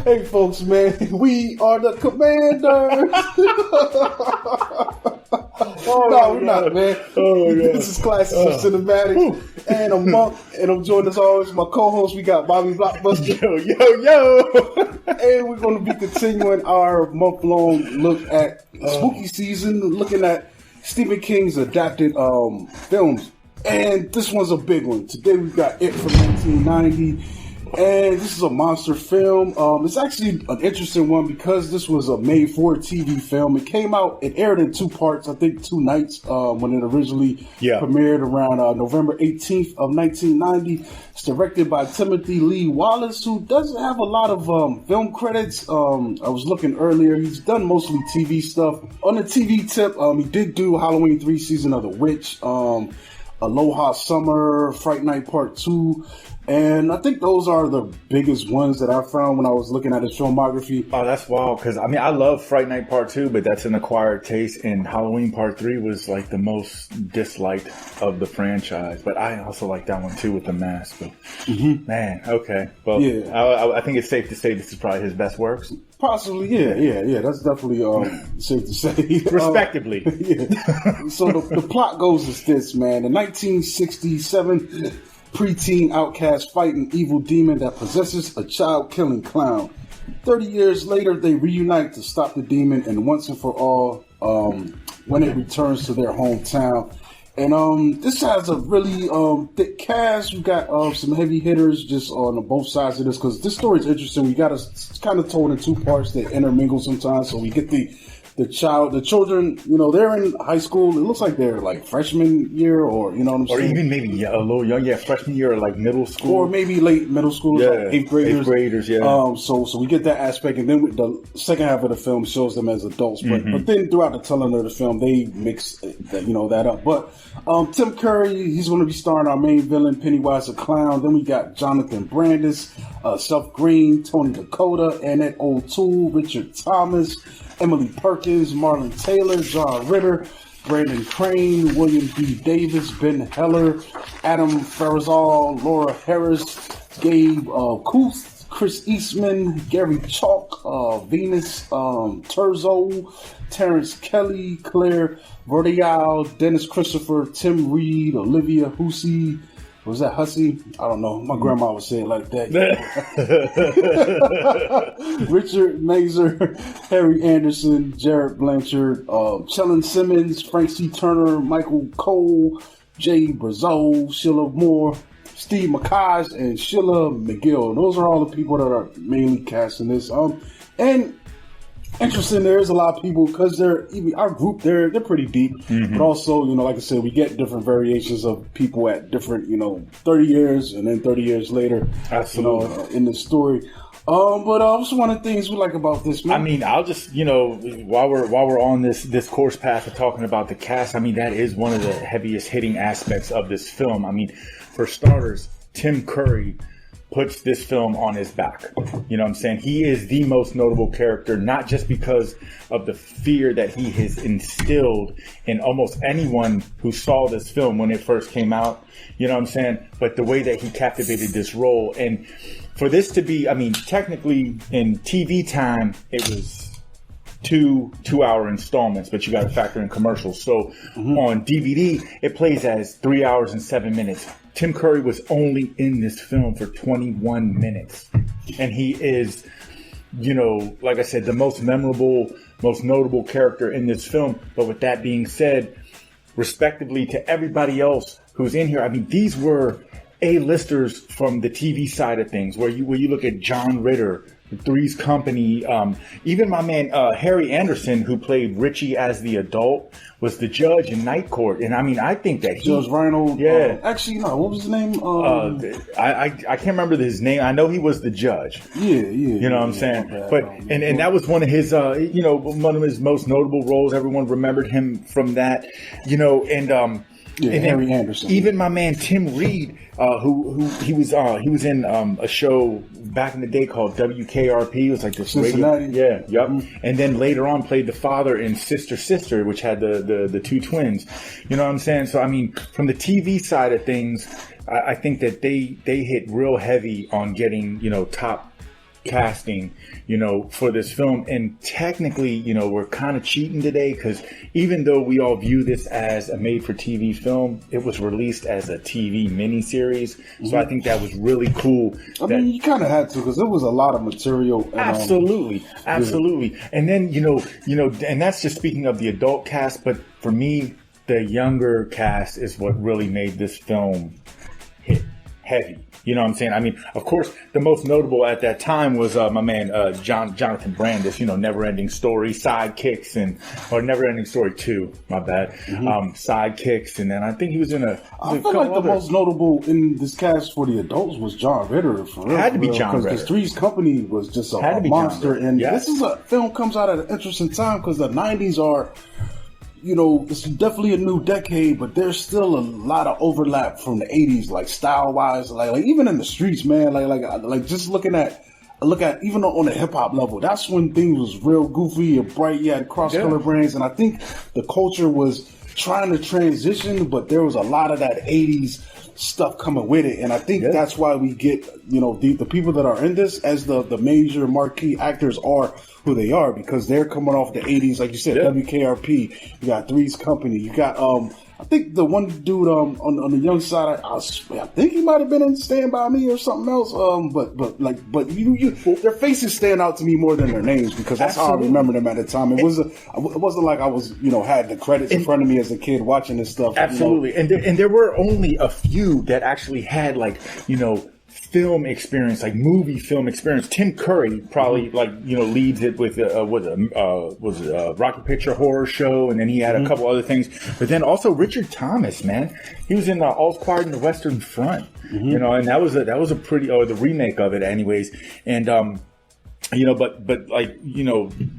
Hey, folks, man, we are the Commanders. No, we're not, man. This is Classics of Cinematics, and I'm Monk, and I'm joined as always my co-host. We got Bobby Blockbuster. Yo. And we're going to be continuing our month-long look at spooky season, looking at Stephen King's adapted films. And this one's a big one. Today we've got It from 1990. And this is a monster film. It's actually an interesting one because this was a made-for-TV film. It came out, it aired in two parts, I think 2 nights, when it originally premiered around November 18th of 1990. It's directed by Timothy Lee Wallace, who doesn't have a lot of film credits. I was looking earlier. He's done mostly TV stuff. On the TV tip, he did do Halloween 3 Season of the Witch, Aloha Summer, Fright Night Part 2, and I think those are the biggest ones that I found when I was looking at his filmography. Oh, that's wild, because I mean, I love Fright Night Part 2, but that's an acquired taste, and Halloween Part 3 was like the most disliked of the franchise, but I also like that one too with the mask. But man, okay. Well, yeah. I think it's safe to say this is probably his best works. Possibly, yeah. That's definitely safe to say. Respectively. So the plot goes as this, man. In 1967, preteen outcast fight an evil demon that possesses a child-killing clown. 30 years later, they reunite to stop the demon and once and for all when it returns to their hometown. And this has a really thick cast. We got some heavy hitters just on both sides of this because this story is interesting. We got it's kind of told in 2 parts that intermingle sometimes. So we get the children, you know, they're in high school. It looks like they're like freshman year or, you know what I'm saying? Or even maybe a little young, freshman year or like middle school. Or maybe late middle school, like 8th graders. 8th graders, yeah. So we get that aspect. And then the second half of the film shows them as adults. But then throughout the telling of the film, they mix that up. But Tim Curry, he's going to be starring our main villain, Pennywise the Clown. Then we got Jonathan Brandis, Seth Green, Tony Dakota, Annette O'Toole, Richard Thomas, Emily Perkins, Marlon Taylor, John Ritter, Brandon Crane, William B. Davis, Ben Heller, Adam Farazal, Laura Harris, Gabe Kuth, Chris Eastman, Gary Chalk, Venus Terzo, Terrence Kelly, Claire Verdial, Dennis Christopher, Tim Reed, Olivia Hussey. Was that Hussey? I don't know. My grandma would say it like that. Richard Mazer, Harry Anderson, Jared Blanchard, Chellen Simmons, Frank C. Turner, Michael Cole, Jay Brazeau, Sheila Moore, Steve McCosh, and Sheila McGill. Those are all the people that are mainly cast in this. And interesting, there's a lot of people because our group, they're pretty deep, but also, like I said, we get different variations of people at different, 30 years and then 30 years later, in the story. But what's one of the things we like about this, man? I mean, I'll just, while we're on this course path of talking about the cast, I mean, that is one of the heaviest hitting aspects of this film. I mean, for starters, Tim Curry puts this film on his back. You know what I'm saying? He is the most notable character, not just because of the fear that he has instilled in almost anyone who saw this film when it first came out, you know what I'm saying? But the way that he captivated this role. And for this to be, I mean, technically in TV time, it was 2-hour installments, but you got to factor in commercials. So on DVD, it plays as 3 hours and 7 minutes. Tim Curry was only in this film for 21 minutes. And he is, like I said, the most memorable, most notable character in this film. But with that being said, respectively to everybody else who's in here, I mean, these were A-listers from the TV side of things, where you look at John Ritter, Three's Company, even my man Harry Anderson, who played Richie as the adult, was the judge in Night Court. And I mean, I think that Judge Reinhold. Yeah. Actually, no. What was his name? I can't remember his name. I know he was the judge. Yeah. You know what I'm saying? But and that was one of his one of his most notable roles. Everyone remembered him from that. And Harry Anderson. Even my man Tim Reed, who he was in a show back in the day called WKRP. It was like this Cincinnati. And then later on played the father in Sister, which had the 2 twins. You know what I'm saying? So I mean, from the TV side of things, I think that they hit real heavy on getting top casting, for this film. And technically, we're kind of cheating today, because even though we all view this as a made-for-TV film, it was released as a TV miniseries. So I think that was really cool. I mean, you kind of had to, because there was a lot of material. And, absolutely. And then, and that's just speaking of the adult cast, but for me, the younger cast is what really made this film hit heavy. You know what I'm saying? I mean, of course, the most notable at that time was my man Jonathan Brandis. Never Ending Story, Sidekicks, or Never Ending Story 2. My bad. Sidekicks, and then I think he was in I feel like the most notable in this cast for the adults was John Ritter. For real, had to be John Ritter. Because Three's Company was just a monster, and this is a film comes out at an interesting time, because the '90s are. It's definitely a new decade, but there's still a lot of overlap from the '80s, like style-wise, like even in the streets, man. Like just look at even on the hip hop level. That's when things was real goofy and bright. You had cross-color brands, and I think the culture was trying to transition, but there was a lot of that '80s stuff coming with it, and I think that's why we get the people that are in this as the major marquee actors are who they are, because they're coming off the '80s, like you said, WKRP. You got Three's Company. You got I think the one dude on the young side, I think he might have been in Stand By Me or something else. But their faces stand out to me more than their names, because that's how I remember them at the time. It wasn't like I was had the credits in front of me as a kid watching this stuff. Absolutely, and there were only a few that actually had film experience, like movie film experience. Tim Curry probably leads it with was it a Rocky Picture Horror Show, and then he had a couple other things. But then also Richard Thomas, man, he was in All's Quiet on the Western Front, and that was a pretty the remake of it, anyways. And but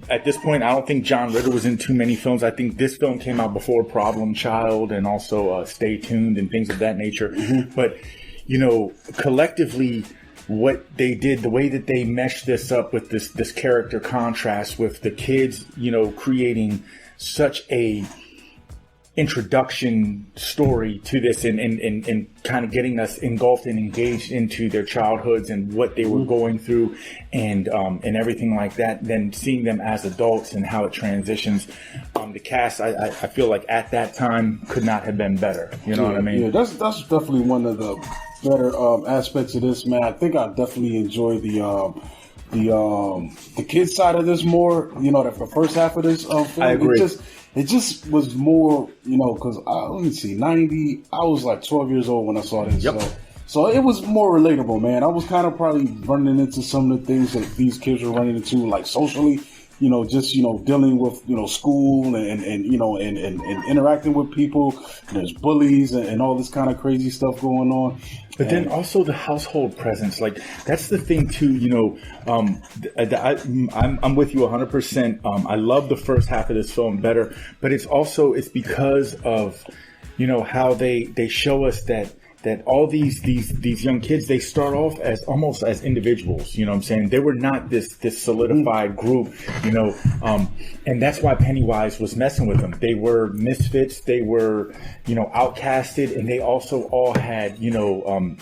at this point, I don't think John Ritter was in too many films. I think this film came out before Problem Child and also Stay Tuned and things of that nature. But collectively, what they did, the way that they meshed this up with this character contrast with the kids, creating such a introduction story to this and kind of getting us engulfed and engaged into their childhoods and what they were going through and everything like that. Then seeing them as adults and how it transitions. The cast, I feel like at that time could not have been better. You know what I mean? Yeah, that's definitely one of the better aspects of this, man. I think I definitely enjoy the kids side of this more. The first half of this film. I agree. It just was more, because let me see, 90. I was like 12 years old when I saw this. Yep. So it was more relatable, man. I was kind of probably running into some of the things that these kids were running into, like socially. Dealing with, school and interacting with people. There's bullies and all this kind of crazy stuff going on. But then also the household presence, like that's the thing too. I'm with you 100%. I love the first half of this film better, but it's because of how they show us that all these young kids, they start off as almost as individuals, what I'm saying? They were not this solidified group, and that's why Pennywise was messing with them. They were misfits, they were, outcasted, and they also all had,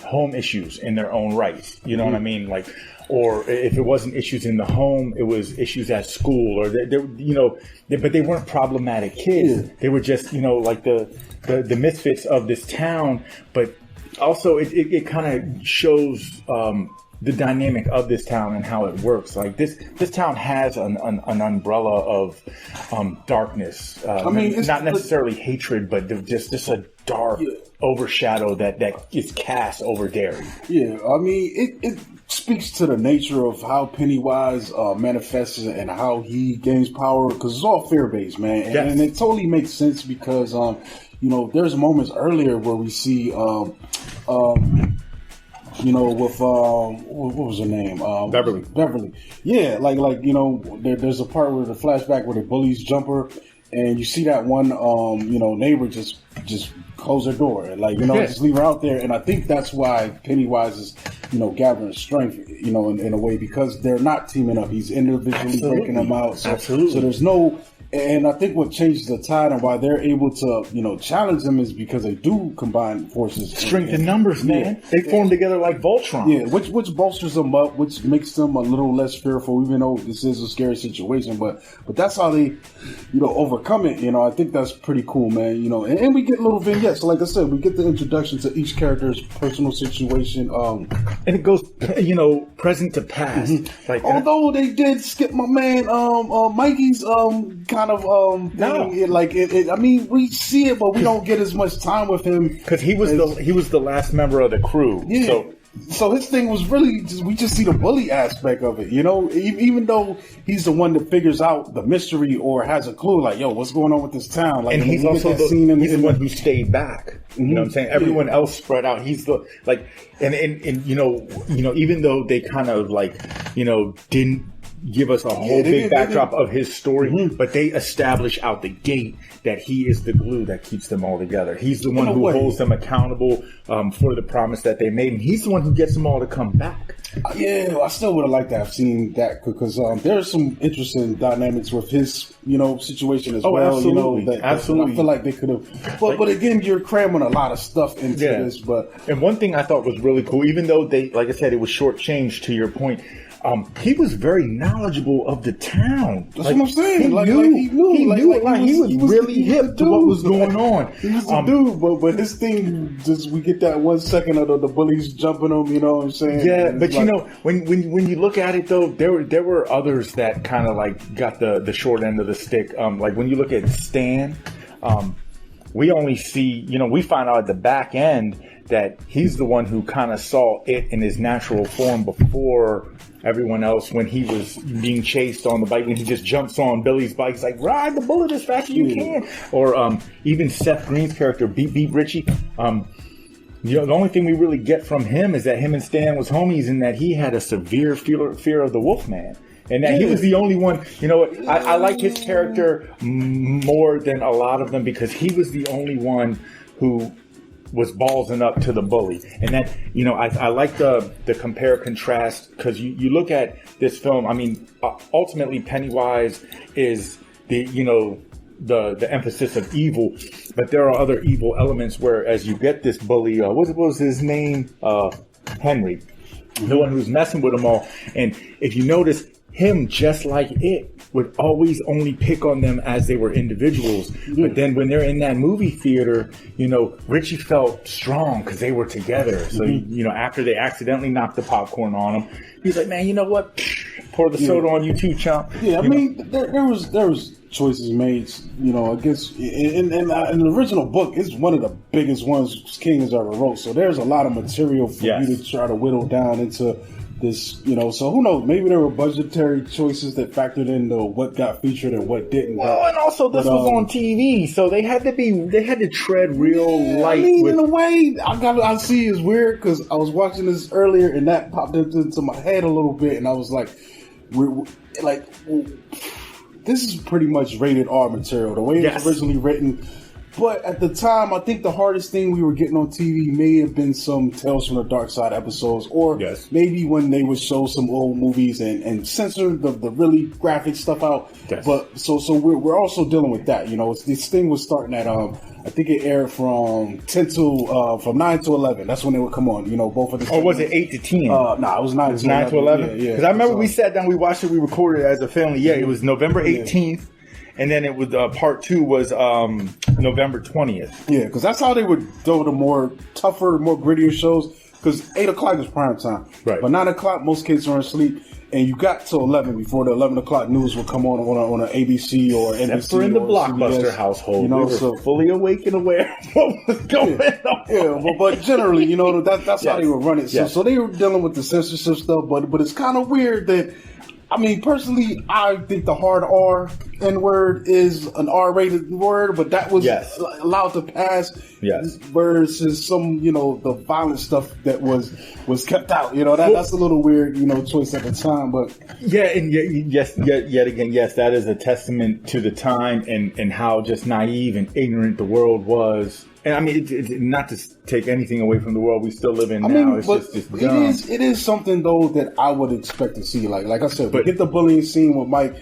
home issues in their own rights. You know what I mean? Like, or if it wasn't issues in the home, it was issues at school, or but they weren't problematic kids. They were just, like the misfits of this town, but also it kind of shows the dynamic of this town and how it works. Like this town has an umbrella of darkness. It's not necessarily hatred, but just a dark overshadow that is cast over Derry. Yeah, it speaks to the nature of how Pennywise manifests and how he gains power, because it's all fear-based, man. And it totally makes sense because there's moments earlier where we see, with what was her name? Beverly. Yeah, there's a part where the flashback where the bullies jump her, and you see that one, neighbor just close her door and just leave her out there. And I think that's why Pennywise is, gathering strength, in a way, because they're not teaming up. He's individually breaking them out. So there's no And I think what changed the tide and why they're able to, challenge them is because they do combine forces. Strength in numbers, man. They form together like Voltron. Yeah, which bolsters them up, which makes them a little less fearful, even though this is a scary situation. But that's how they, overcome it. I think that's pretty cool, man. And we get little vignettes. Like I said, we get the introduction to each character's personal situation. And it goes, present to past. Mm-hmm. Like, although they did skip my man, Mikey's kind of thing. I mean, we see it, but we don't get as much time with him because he was the last member of the crew. Yeah. So his thing was really we just see the bully aspect of it, even though he's the one that figures out the mystery or has a clue, like, yo, what's going on with this town? Like, and he's also the one who stayed back. Mm-hmm. You know what I'm saying? Everyone else spread out. He's the and even though they kind of didn't give us a whole big backdrop of his story, but they establish out the gate that he is the glue that keeps them all together. He's the one who holds them accountable for the promise that they made, and he's the one who gets them all to come back. Yeah, I still would have liked to have seen that because there's some interesting dynamics with his, situation as well. Absolutely. Absolutely. I feel like they could have, but again, you're cramming a lot of stuff into this. And one thing I thought was really cool, even though they, like I said, it was shortchanged to your point. He was very knowledgeable of the town. That's what I'm saying. He was really hip to what was going on. He was the dude, but his thing, just we get that 1 second of the bullies jumping him. You know what I'm saying? Yeah, but when you look at it though, there were others that kind of got the short end of the stick. Like when you look at Stan, we only see we find out at the back end that he's the one who kind of saw it in his natural form before everyone else when he was being chased on the bike, when he just jumps on Billy's bike. He's like, ride the bullet as fast as you can. Or even Seth Green's character, Beat Richie. The only thing we really get from him is that him and Stan was homies and that he had a severe fear of the Wolfman. And that he was the only one, I like his character more than a lot of them because he was the only one who was ballsing up to the bully. And that, I like the compare contrast because you look at this film, I mean, ultimately Pennywise is the emphasis of evil, but there are other evil elements where as you get this bully, what was his name? Henry, the one who's messing with them all. And if you notice, him, just like it, would always only pick on them as they were individuals. Mm-hmm. But then when they're in that movie theater, Richie felt strong because they were together. So, after they accidentally knocked the popcorn on him, he's like, man, you know what? Pour the soda on you too, chump. Yeah, I mean, there was choices made, I guess, in the original book, it's one of the biggest ones King has ever wrote. So there's a lot of material for you to try to whittle down into this, so who knows? Maybe there were budgetary choices that factored into what got featured and what didn't. Well, and also this was on TV, so they had to tread real light. I mean, in a way, I see it's weird because I was watching this earlier and that popped into my head a little bit, and I was like, this is pretty much rated R material. The way it was originally written. But at the time, I think the hardest thing we were getting on TV may have been some Tales from the Dark Side episodes, or maybe when they would show some old movies and censor the really graphic stuff out. Yes. But so we're also dealing with that. This thing was starting at I think it aired from 9 to 11. That's when they would come on. Both of the. Or was it 8 to 10? No, it was 9 to 11. Yeah. Because I remember we sat down, we watched it, we recorded it as a family. Yeah, it was November 18th. Yeah. And then it was part 2 was November 20th. Yeah, because that's how they would do the more tougher, more grittier shows. Because 8 o'clock is prime time. Right. But 9 o'clock, most kids are asleep. And you got till 11 before the 11 o'clock news would come on an ABC or NBC. Except for in the Blockbuster CBS, household. We were fully awake and aware of what was going on. Yeah, but generally, that's how they would run it. So they were dealing with the censorship stuff. But it's kind of weird that, I mean, personally, I think the hard R N-word is an R-rated word, but that was allowed to pass. Yes. Versus some, the violent stuff that was kept out. That's a little weird, choice at the time. But yet again, that is a testament to the time and how just naive and ignorant the world was. And I mean, it's not to take anything away from the world we still live in now. It's just dumb. It is something though that I would expect to see. Like I said, we get the bullying scene with Mike.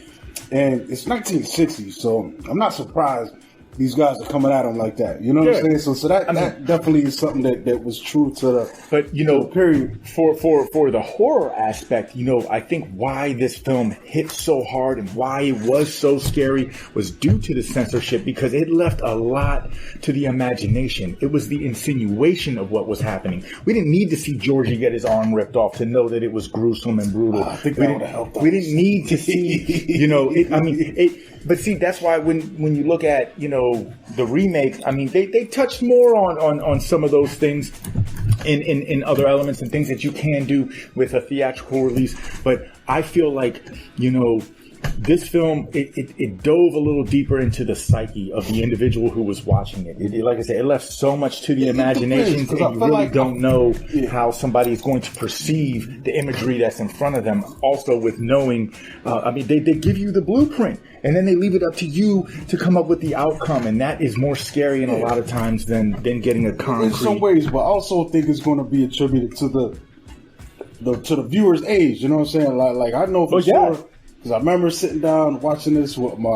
and it's 1960, so I'm not surprised these guys are coming at him like that. You know what I'm saying? So that definitely is something that was true to the period. For the horror aspect, I think why this film hit so hard and why it was so scary was due to the censorship, because it left a lot to the imagination. It was the insinuation of what was happening. We didn't need to see Georgie get his arm ripped off to know that it was gruesome and brutal. I think that would have helped us. We didn't need to see, but see, that's why when you look at, the remakes, they touched more on some of those things in other elements and things that you can do with a theatrical release. But I feel like, this film, it dove a little deeper into the psyche of the individual who was watching it. Like I said, it left so much to the imagination, and you really don't know how somebody is going to perceive the imagery that's in front of them. Also, with knowing, they give you the blueprint, and then they leave it up to you to come up with the outcome, and that is more scary in a lot of times than getting a concrete. In some ways, but I also think it's going to be attributed to the viewer's age. You know what I'm saying? Like I know for sure. Because I remember sitting down watching this with my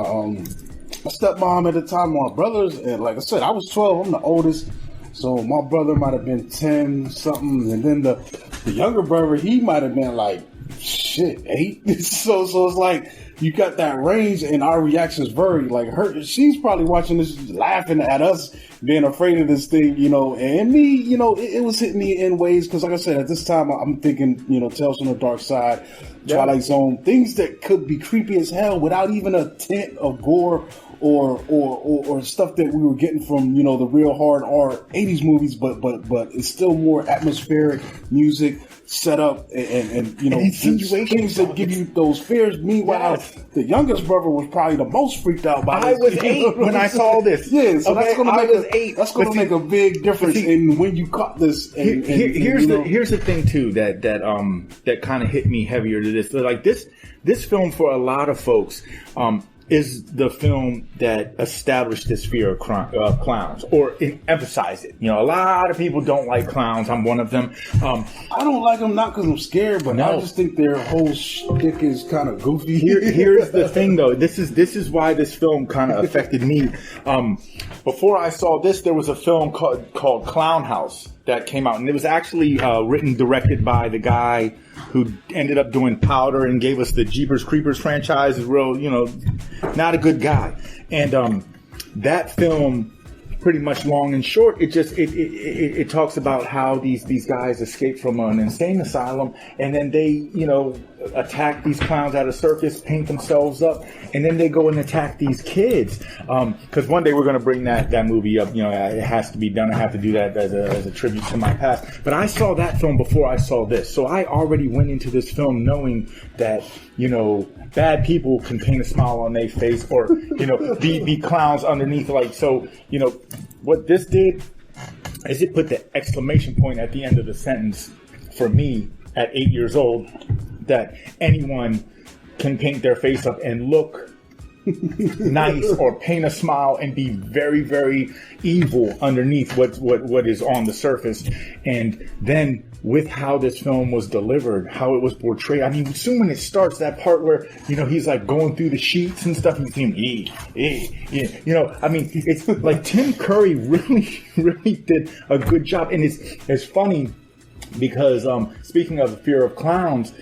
stepmom at the time, my brothers, and like I said, I was 12. I'm the oldest, so my brother might have been 10 something, and then the younger brother, he might have been like 8. So it's like you got that range, and our reactions vary. Like she's probably watching this, laughing at us, being afraid of this thing, and me, it was hitting me in ways. Because like I said, at this time, I'm thinking, Tales from the Dark Side, Twilight Zone, things that could be creepy as hell without even a tint of gore or stuff that we were getting from, the real hard art 80s movies, but it's still more atmospheric music, setup, and things that give you those fears. Meanwhile, the youngest brother was probably the most freaked out by this. I was 8 when I saw this. Yeah, so that's going to make a big difference in when you caught this. Here's the thing too that kind of hit me heavier to this. Like this film for a lot of folks is the film that established this fear of clowns, or emphasized it. A lot of people don't like clowns. I'm one of them. I don't like them, not because I'm scared, but I just think their whole shtick is kind of goofy. Here's the thing, though. This is why this film kind of affected me. Before I saw this, there was a film called Clown House that came out, and it was actually written, directed by the guy who ended up doing Powder and gave us the Jeepers Creepers franchise. Is real, not a good guy. And that film, pretty much long and short, it talks about how these guys escape from an insane asylum, and then they attack these clowns at a circus, paint themselves up, and then they go and attack these kids. Because one day we're going to bring that movie up. It has to be done. I have to do that as a tribute to my past. But I saw that film before I saw this, so I already went into this film knowing that bad people can paint a smile on their face, or be clowns underneath. What this did is it put the exclamation point at the end of the sentence for me at 8 years old, that anyone can paint their face up and look nice or paint a smile and be very, very evil underneath what is on the surface. And then with how this film was delivered, how it was portrayed. Soon when it starts, that part where, he's like going through the sheets and stuff, and you see him, it's like Tim Curry really, really did a good job. And it's funny because, speaking of the fear of clowns,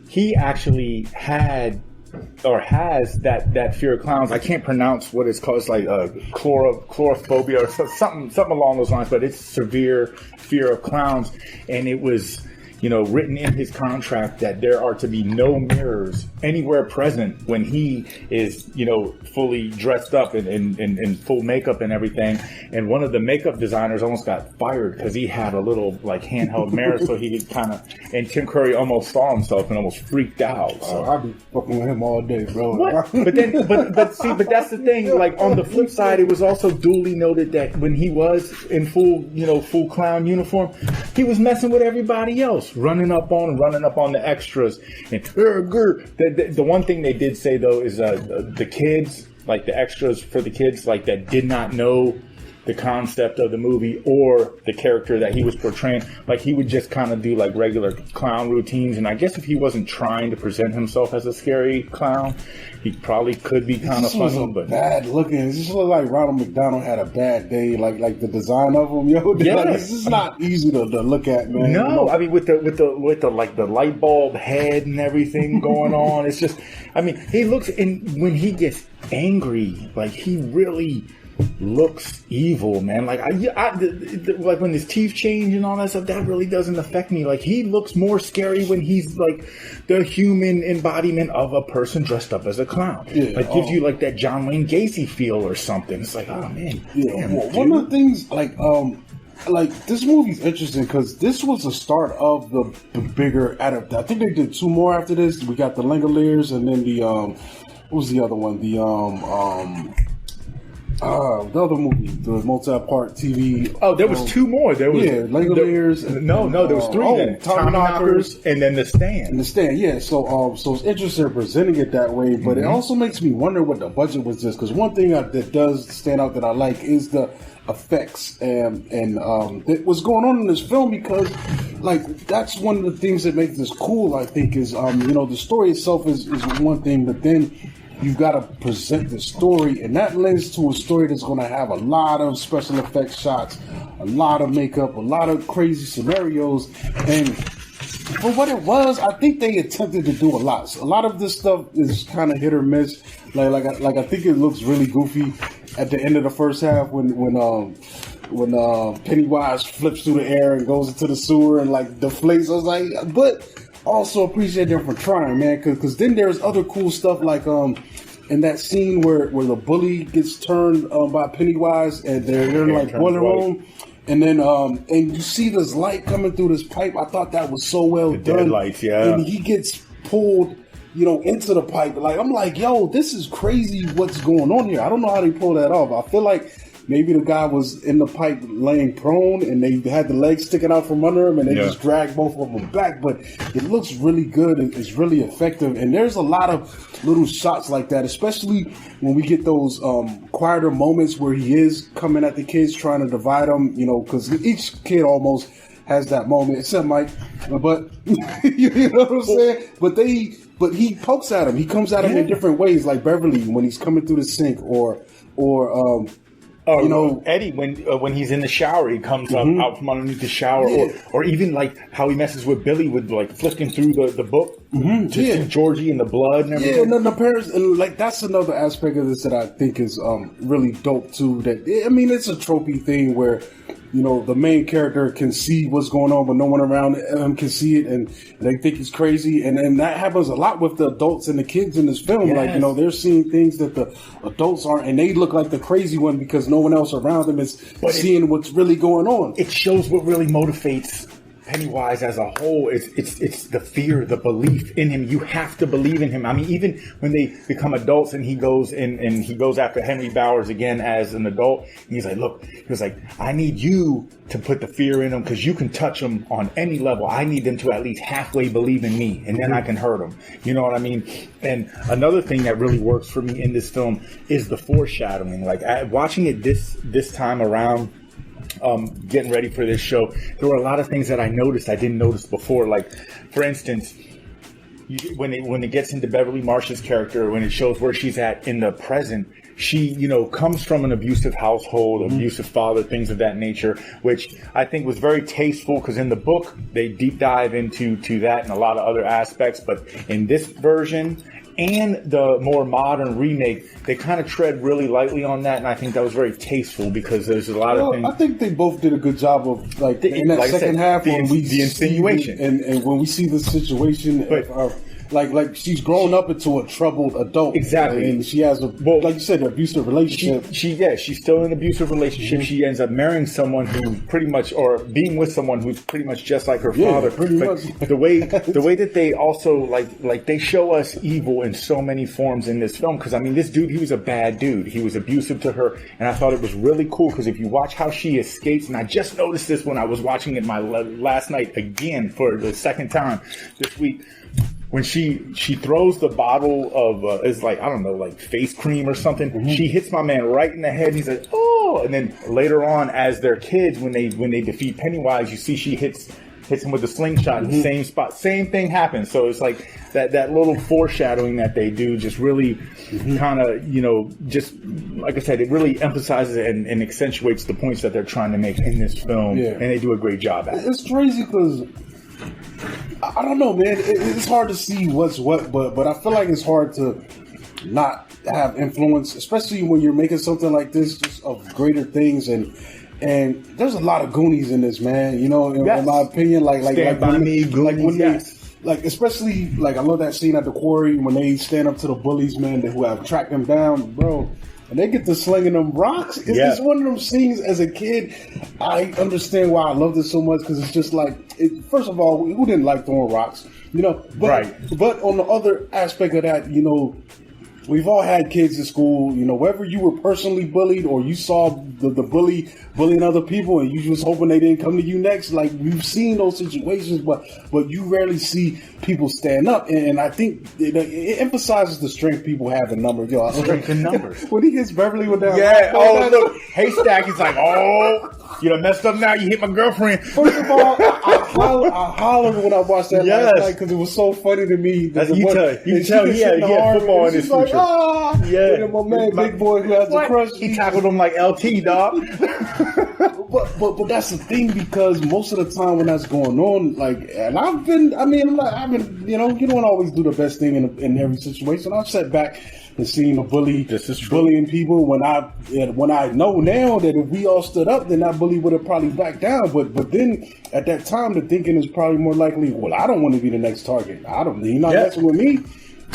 he actually had or has that fear of clowns. I can't pronounce what it's called. It's like chlorophobia or something along those lines, but it's severe fear of clowns. And it was, written in his contract that there are to be no mirrors anywhere present when he is, fully dressed up in full makeup and everything. And one of the makeup designers almost got fired because he had a little like handheld mirror, so he could and Tim Curry almost saw himself and almost freaked out. So I'd be fucking with him all day, bro. What? But that's the thing. Like on the flip side, it was also duly noted that when he was in full clown uniform, he was messing with everybody else, running up on the extras. And the one thing they did say though is the kids, like the extras for the kids, like that did not know the concept of the movie or the character that he was portraying. Like, he would just kind of do like regular clown routines, and I guess if he wasn't trying to present himself as a scary clown, he probably could be kind of funny. But bad looking. It just looked like Ronald McDonald had a bad day. Like the design of him, yo. Yeah, like, it's just not easy to look at, man. No, you know? I mean with the like the light bulb head and everything going on. It's just, I mean, he looks, and when he gets angry, like he really looks evil, man. Like like when his teeth change and all that stuff, that really doesn't affect me. Like, he looks more scary when he's like the human embodiment of a person dressed up as a clown. Yeah, like gives you like that John Wayne Gacy feel or something. It's like, oh man. Yeah. Well, one of the things like this movie's interesting because this was the start of the bigger adaptation. I think they did 2 more after this. We got the Langoliers and then the what was the other one? The other movie, the multi-part TV. Oh, there was 2 more. There was Langoliers. No, there was 3. Then Tommyknockers, and then The Stand. And The Stand, yeah. So it's interesting presenting it that way, but it also makes me wonder what the budget was just. Because one thing that does stand out that I like is the effects and what's going on in this film, because like that's one of the things that makes this cool. I think is the story itself is one thing, but then you've got to present the story, and that lends to a story that's going to have a lot of special effects shots, a lot of makeup, a lot of crazy scenarios. And for what it was, I think they attempted to do a lot. So a lot of this stuff is kind of hit or miss. Like I think it looks really goofy at the end of the first half when Pennywise flips through the air and goes into the sewer and like deflates. I was like, but also appreciate them for trying, man, because then there's other cool stuff like in that scene where the bully gets turned by Pennywise and they're in like boiler room, and then and you see this light coming through this pipe. I thought that was so well done. Deadlights, yeah. And he gets pulled, into the pipe. Like, I'm like, yo, this is crazy what's going on here. I don't know how they pull that off. I feel like maybe the guy was in the pipe laying prone and they had the legs sticking out from under him and they just dragged both of them back. But it looks really good. It's really effective. And there's a lot of little shots like that, especially when we get those quieter moments where he is coming at the kids trying to divide them, because each kid almost has that moment, except Mike. But you know what I'm saying? But he pokes at him. He comes at him in different ways, like Beverly when he's coming through the sink, or Eddie when he's in the shower, he comes up out from underneath the shower, or even like how he messes with Billy with like flicking through the book to see Georgie and the blood and everything. Yeah, and then the parents, and like that's another aspect of this that I think is really dope too. That I mean, it's a tropey thing where the main character can see what's going on, but no one around him can see it, and they think he's crazy. And that happens a lot with the adults and the kids in this film. Yes. Like, they're seeing things that the adults aren't, and they look like the crazy one because no one else around them is seeing what's really going on. It shows what really motivates Pennywise as a whole. It's the fear, the belief in him. You have to believe in him. I mean, even when they become adults and he goes and he goes after Henry Bowers again as an adult, and he's like, look, he was like, I need you to put the fear in him because you can touch him on any level. I need them to at least halfway believe in me, and then I can hurt them. You know what I mean? And another thing that really works for me in this film is the foreshadowing. Like, watching it this time around, getting ready for this show, there were a lot of things that I noticed I didn't notice before. Like, for instance, when it gets into Beverly Marsh's character, when it shows where she's at in the present, she, comes from an abusive household, abusive father, things of that nature, which I think was very tasteful because in the book they deep dive into that and a lot of other aspects. But in this version and the more modern remake, they kind of tread really lightly on that, and I think that was very tasteful because there's a lot of things. I think they both did a good job of in that second half when we the insinuation and when we see the situation. Like she's grown up into a troubled adult. Exactly. And she has like you said, an abusive relationship. She's still in an abusive relationship. She ends up marrying someone who pretty much, or being with someone who's pretty much just like her father. But the way that they also like they show us evil in so many forms in this film. Because I mean, this dude, he was a bad dude. He was abusive to her, and I thought it was really cool because if you watch how she escapes, and I just noticed this when I was watching it last night again for the second time this week. When she throws the bottle of it's like, I don't know, like face cream or something. She hits my man right in the head. And he's like, oh, oh, and then later on, as they're kids, when they defeat Pennywise, you see she hits him with a slingshot in the same spot. Same thing happens. So it's like that little foreshadowing that they do just really kind of, just like I said, it really emphasizes and accentuates the points that they're trying to make in this film. Yeah. And they do a great job at it. It's crazy because I don't know, man. It's hard to see what's what, but I feel like it's hard to not have influence, especially when you're making something like this, just of greater things. And there's a lot of Goonies in this, man. In my opinion, especially I love that scene at the quarry when they stand up to the bullies, man, who have tracked them down, bro. And they get to slinging them rocks. It's one of them scenes as a kid. I understand why I love this so much because it's just first of all, who didn't like throwing rocks? But on the other aspect of that, we've all had kids in school, whether you were personally bullied or you saw the bully bullying other people and you just hoping they didn't come to you next. Like, we've seen those situations, but you rarely see people stand up. And I think it emphasizes the strength people have in numbers. Strength in numbers. When he hits Beverly with that. Yeah, look, Haystack is like, you done messed up now, you hit my girlfriend. First of all, I hollered when I watched that last night because it was so funny to me. You can tell he had football in his future. And my man, Big Boy, who has the crush. He tackled him like LT, dog. But that's the thing, because most of the time when that's going on, I've been, you don't always do the best thing in every situation. I've sat back and seen a bully bullying people when I know now that if we all stood up, then that bully would have probably backed down. But then at that time, the thinking is probably more likely, well, I don't want to be the next target. He's not messing with me.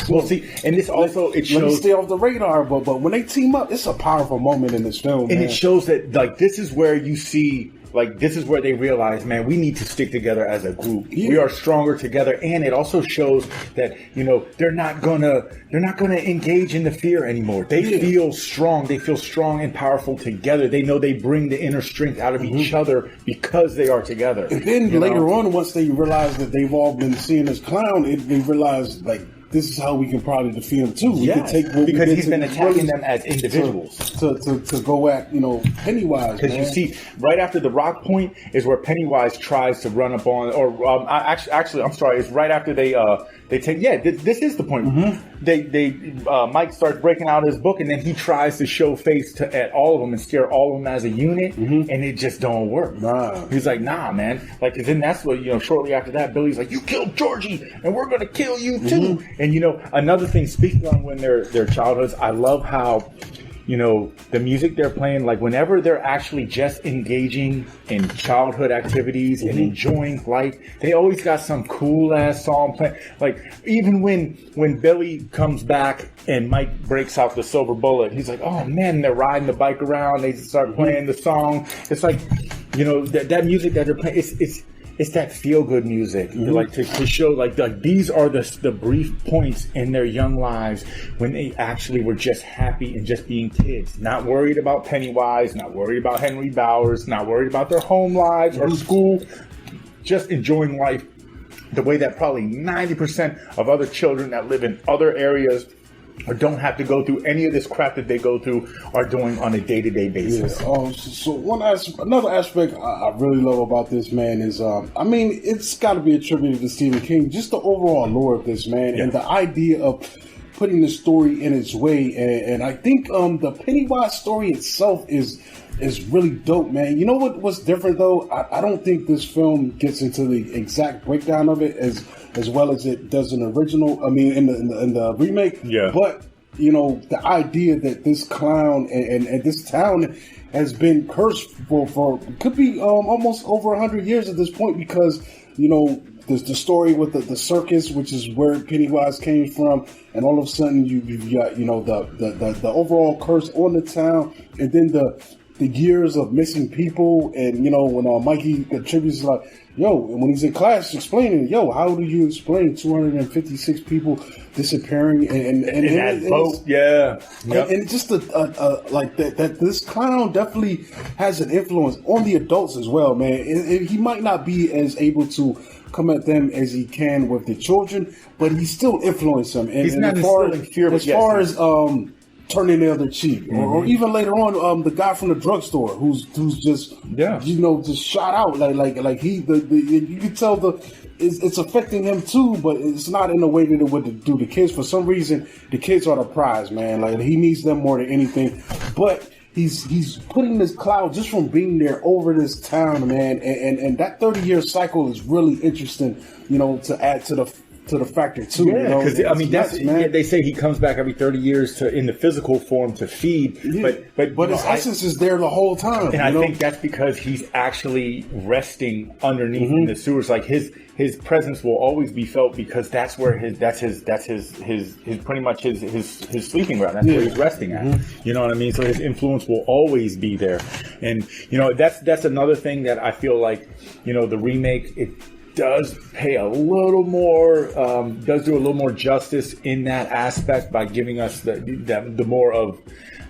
So, well, see, and this also it shows. Let me stay off the radar, but when they team up, it's a powerful moment in this film, and it shows that this is where you see. This is where they realize, man, we need to stick together as a group. Yeah. We are stronger together, and it also shows that they're not gonna engage in the fear anymore. They feel strong. They feel strong and powerful together. They know they bring the inner strength out of each other because they are together. And then later on, once they realize that they've all been seeing this clown, they realize this is how we can probably defeat him too. We can take because he's been attacking them as individuals to go at Pennywise. Because you see, right after the rock point is where Pennywise tries to run up on, or actually, I'm sorry, it's right after they take. Yeah, this is the point. Mike starts breaking out his book, and then he tries to show face at all of them and scare all of them as a unit, and it just don't work. Nah. He's like, nah, man. And then that's what shortly after that, Billy's like, you killed Georgie, and we're gonna kill you too. And another thing, speaking on when their childhoods, I love how the music they're playing, whenever they're actually just engaging in childhood activities and enjoying life, they always got some cool ass song playing. Even when Billy comes back and Mike breaks out the silver bullet, he's like, oh man, they're riding the bike around, they start playing the song. It's that music that they're playing, it's that feel-good music, to show these are the brief points in their young lives when they actually were just happy and just being kids, not worried about Pennywise, not worried about Henry Bowers, not worried about their home lives or school, just enjoying life the way that probably 90% of other children that live in other areas or don't have to go through any of this crap that they go through are doing on a day-to-day basis. Another aspect I really love about this, man, is it's got to be attributed to Stephen King, just the overall lore of this, man, and the idea of putting the story in its way, and I think the Pennywise story itself is really dope, man. You know what's different though? I don't think this film gets into the exact breakdown of it as well as it does in the original. I mean, in the remake. Yeah. But the idea that this clown and this town has been cursed for could be almost over 100 years at this point, because there's the story with the circus, which is where Pennywise came from, and all of a sudden you've got the overall curse on the town, and then the years of missing people, and when Mikey attributes and when he's in class explaining, how do you explain 256 people disappearing and that boat? And just that this clown definitely has an influence on the adults as well, man. He might not be as able to come at them as he can with the children, but he still influences them. And, he's and not instilling fear, as far as turning the other cheek, or even later on, the guy from the drugstore who's just just shot out like you can tell it's affecting him too, but it's not in the way that it would do the kids. For some reason, the kids are the prize, man. Like he needs them more than anything, but. He's putting this cloud just from being there over this town, man, and that 30-year cycle is really interesting, to add to the factor too. Yeah, because they say he comes back every 30 years in the physical form to feed, but his essence is there the whole time. And I think that's because he's actually resting underneath in the sewers. Like his presence will always be felt because that's where his pretty much his sleeping ground. That's where he's resting at. You know what I mean? So his influence will always be there. And that's another thing that I feel like the remake it does pay a little more, does do a little more justice in that aspect by giving us the more of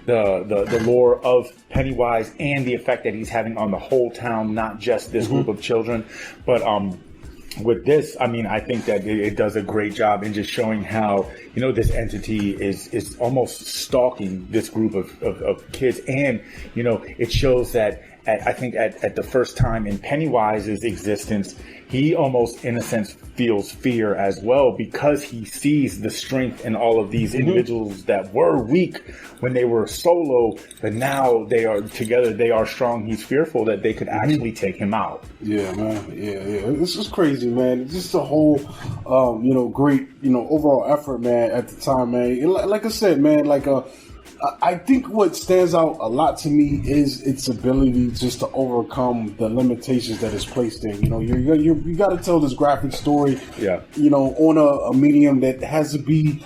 the lore of Pennywise and the effect that he's having on the whole town, not just this group of children, but with this, I mean, I think that it does a great job in just showing how, this entity is almost stalking this group of kids. And, it shows that I think at the first time in Pennywise's existence, he almost, in a sense, feels fear as well because he sees the strength in all of these individuals that were weak when they were solo, but now they are together, they are strong. He's fearful that they could actually take him out. Yeah, man. Yeah. This is crazy, man. It's just a whole, great, overall effort, man, at the time, man. Like I said, man, I think what stands out a lot to me is its ability just to overcome the limitations that it's placed in. You got to tell this graphic story, on a medium that has to be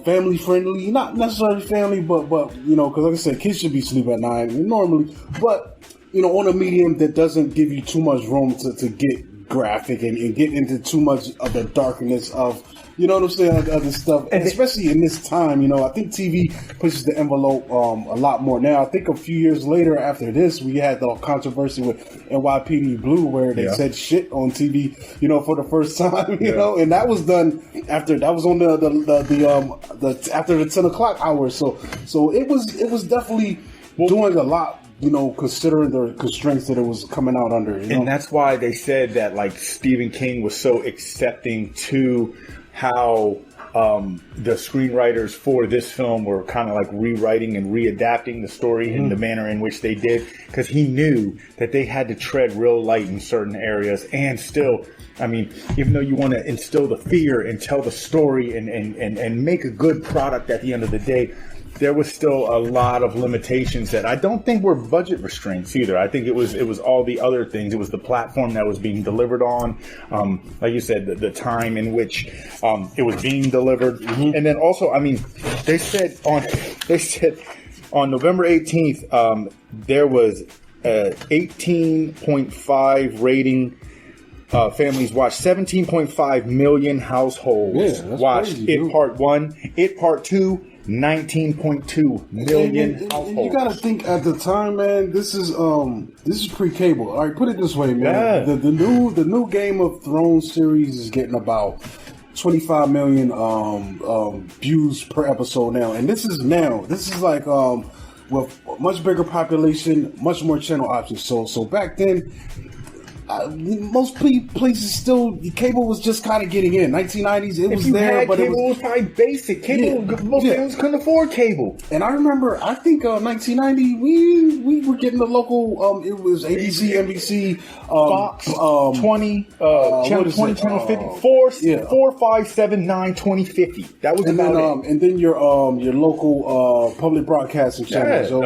family friendly, not necessarily family, but because like I said, kids should be sleeping at 9 normally, but on a medium that doesn't give you too much room to get graphic and get into too much of the darkness of. You know what I'm saying? Other stuff, and especially in this time, I think TV pushes the envelope a lot more now. I think a few years later after this, we had the controversy with NYPD Blue where they said shit on TV, for the first time, and that was done after that was on the after the 10 o'clock hour. So it was definitely doing a lot. Considering the constraints that it was coming out under. And that's why they said that, Stephen King was so accepting to how the screenwriters for this film were kind of rewriting and readapting the story in the manner in which they did, because he knew that they had to tread real light in certain areas and still, I mean, even though you want to instill the fear and tell the story and make a good product at the end of the day, there was still a lot of limitations that I don't think were budget restraints either. I think it was all the other things. It was the platform that was being delivered on, like you said, the time in which it was being delivered, and then also, I mean, they said on November 18th there was 18.5 rating. Families watched. 17.5 million households watched It Part 1. It Part 2. 19.2 million households. And you gotta think at the time, man. This is pre-cable. All right, put it this way, man. Yeah. The new Game of Thrones series is getting about 25 million views per episode now, and this is like with a much bigger population, much more channel options. So back then. Most places still cable was just kind of getting in. 1990s, it was there, but cable was probably basic. Most families couldn't afford cable. And I remember, I think 1990, we were getting the local. It was ABC, NBC, Fox, 20, channel 20, channel 50, 4, 5, 7, 9, 20, 50. That was about it. And then your local public broadcasting channels. So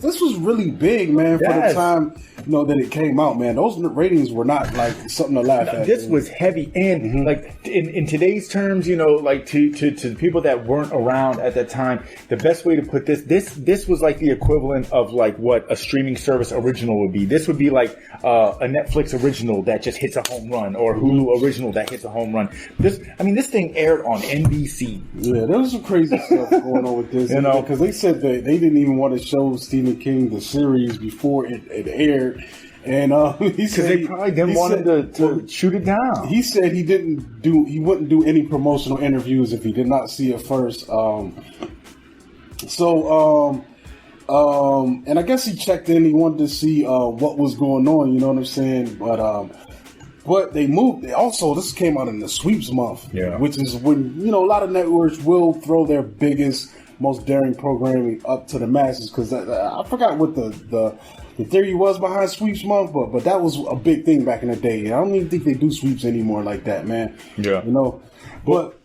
this was really big, man, for the time. That it came out, man. Those ratings were not something to laugh at. This was heavy, and in today's terms, to the people that weren't around at that time, the best way to put this was like the equivalent of what a streaming service original would be. This would be like a Netflix original that just hits a home run, or Hulu original that hits a home run. This thing aired on NBC. Yeah, there was some crazy stuff going on with this, because they said that they didn't even want to show Stephen King the series before it aired. And he said they probably didn't want him to shoot it down. He said he wouldn't do any promotional interviews if he did not see it first. So, and I guess he checked in. He wanted to see what was going on. You know what I'm saying? But they moved. This came out in the sweeps month, which is when a lot of networks will throw their biggest, most daring programming up to the masses. Because I forgot what the theory was behind sweeps month, but that was a big thing back in the day. I don't even think they do sweeps anymore like that, man. Yeah, but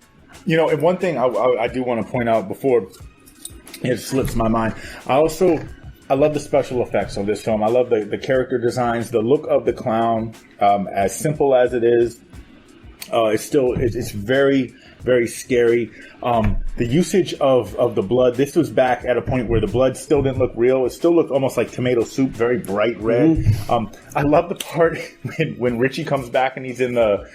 and one thing I do want to point out before it slips my mind, I love the special effects on this film. I love the character designs, the look of the clown. As simple as it is, it's very, very scary. The usage of the blood. This was back at a point where the blood still didn't look real. It still looked almost like tomato soup, very bright red. I love the part when Richie comes back and he's in the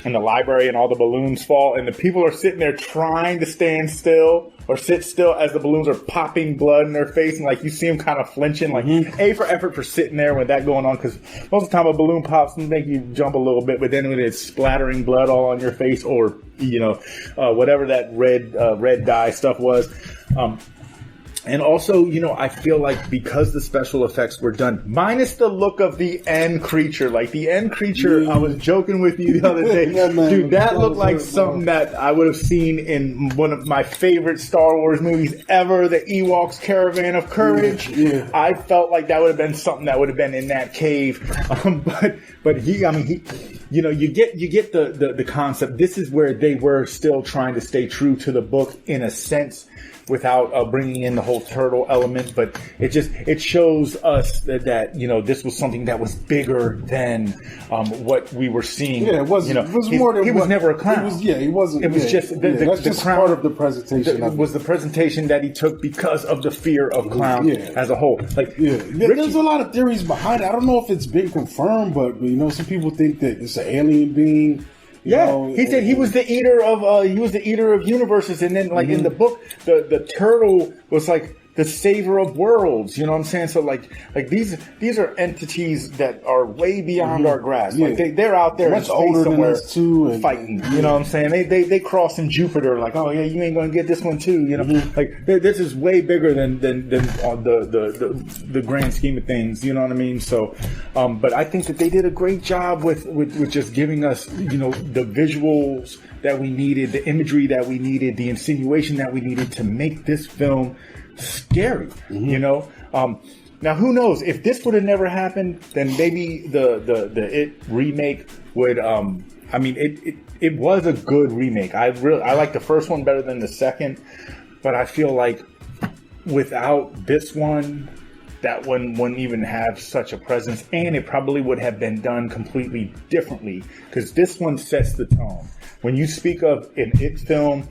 library and all the balloons fall and the people are sitting there trying to stand still or sit still as the balloons are popping blood in their face, and like you see them kind of flinching, like A for effort for sitting there with that going on, because most of the time a balloon pops and make you jump a little bit, but then when it's splattering blood all on your face or whatever that red dye stuff was. And also, I feel like because the special effects were done, minus the look of the end creature, like the end creature, I was joking with you the other day, dude, that looked like something that I would have seen in one of my favorite Star Wars movies ever, the Ewoks Caravan of Courage. Yeah. I felt like that would have been something that would have been in that cave. But he, you get the concept. This is where they were still trying to stay true to the book in a sense, without bringing in the whole turtle element, but it shows us that this was something that was bigger than what we were seeing. Yeah, it was. It was more than he was never a clown. He wasn't. It was just that's just crown, part of the presentation. It was the presentation that he took because of the fear of clowns as a whole. There's a lot of theories behind it. I don't know if it's been confirmed, but some people think that it's an alien being. He said he was the eater of universes, and then in the book, the turtle was like the savior of worlds. You know what I'm saying? So like these are entities that are way beyond our grasp. Like they're out there much older than us too, and fighting. You know what I'm saying? They cross in Jupiter. Like, oh yeah, you ain't gonna get this one too. Like this is way bigger than the grand scheme of things. You know what I mean? So, but I think that they did a great job with just giving us the visuals that we needed, the imagery that we needed, the insinuation that we needed to make this film scary. Now who knows if this would have never happened, then maybe the It remake would it was a good remake. I like the first one better than the second, but I feel like without this one, that one wouldn't even have such a presence, and it probably would have been done completely differently, because this one sets the tone. When you speak of an It film,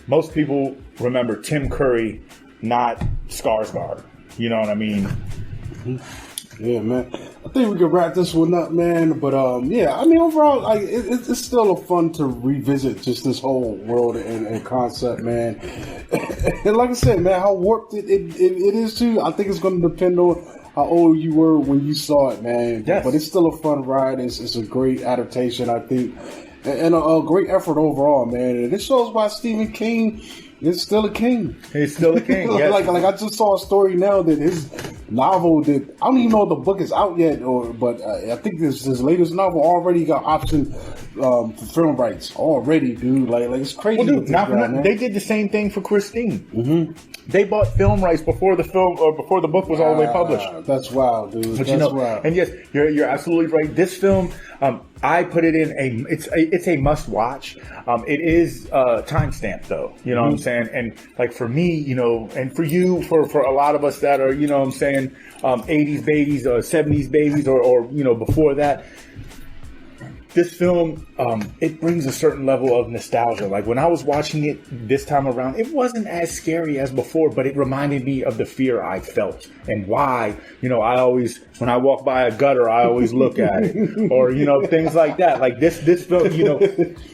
most people remember Tim Curry, not Skarsgård. You know what I mean? Yeah, man. I think we can wrap this one up, man. But overall, it's still fun to revisit just this whole world and concept, man. And like I said, man, how warped it is too. I think it's going to depend on how old you were when you saw it, man. Yes. But it's still a fun ride. It's a great adaptation, I think, and a great effort overall, man. And it shows why Stephen King is still a king. He's still a king. Yes. like I just saw a story now that his novel I don't even know if the book is out yet, but I think his latest novel already got optioned for film rights already, dude. Like it's crazy. Well, dude, they did the same thing for Christine. Mm-hmm. They bought film rights before the film or before the book was all the way published. That's wild, dude. But that's wild. And yes, you're absolutely right. This film, I put it in it's a must watch. It is timestamped though. You know what I'm saying? And like for me, and for you, for a lot of us that are, 80s babies or 70s babies or before that. This film, it brings a certain level of nostalgia. Like when I was watching it this time around, it wasn't as scary as before, but it reminded me of the fear I felt and why, I always, when I walk by a gutter, I always look at it or, things like that. Like this film,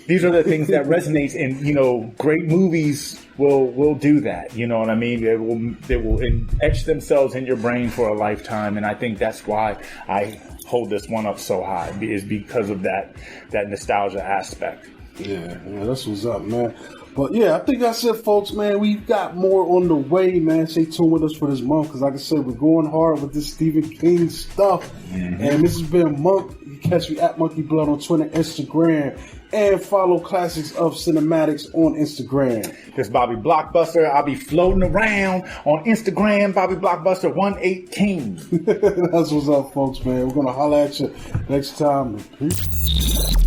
these are the things that resonates and, great movies will do that. You know what I mean? They will etch themselves in your brain for a lifetime. And I think that's why I hold this one up so high, is because of that nostalgia aspect. Yeah, that's what's up, man. But yeah, I think that's it, folks, man. We've got more on the way, man. Stay tuned with us for this month, because like I said, we're going hard with this Stephen King stuff. And this has been Monk. You can catch me at Monkey Blood on Twitter, Instagram, and follow Classics of Cinematics on Instagram. This Bobby Blockbuster. I'll be floating around on Instagram, Bobby Blockbuster 118. That's what's up, folks, man. We're gonna holler at you next time. Peace.